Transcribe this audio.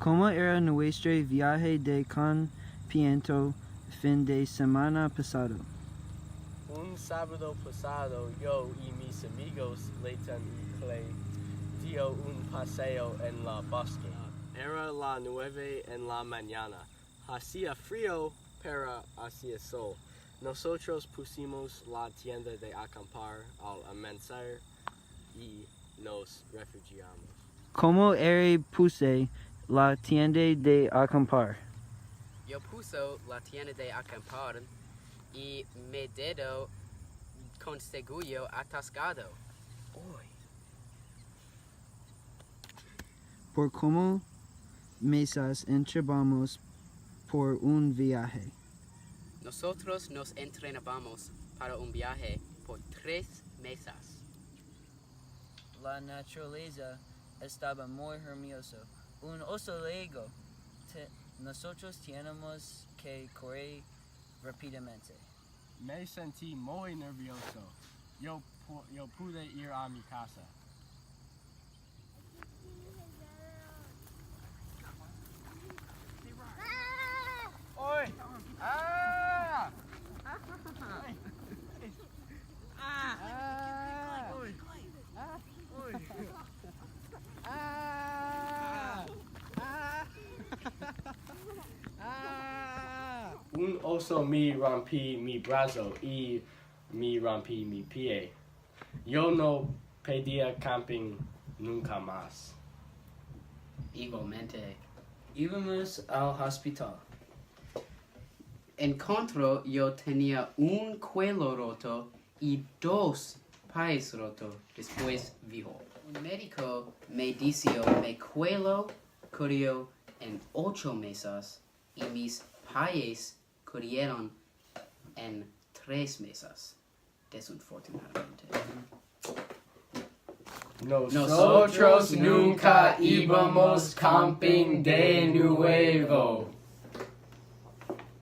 ¿Cómo era nuestro viaje de campamento fin de semana pasado? Un sábado pasado, yo y mis amigos Layton y Clay dio un paseo en la bosque. Era la 9 en la mañana. Hacía frío, pero hacía sol. Nosotros pusimos la tienda de acampar al amanecer y nos refugiamos. ¿Cómo era puse la tienda de acampar? Yo puso la tienda de acampar y me dedo con seguro atascado. ¿Por cómo mesas entramos por un viaje? Nosotros nos entrenábamos para un viaje por 3 meses. La naturaleza estaba muy hermosa. Un oso largo. Nosotros teníamos que correr rápidamente. Me sentí muy nervioso. Yo pude ir a mi casa. ¡Oy! ¡Ah! Un oso me rompí mi brazo y me rompí mi pie. Yo no pedía camping nunca más. Igualmente. Íbamos al hospital. Encontró yo tenía un cuello roto y 2 pies rotos. Después dijo, un médico me dijo mi cuello curió en 8 meses y mis pies curieron en 3 meses. Desafortunadamente. Nosotros nunca íbamos camping de nuevo.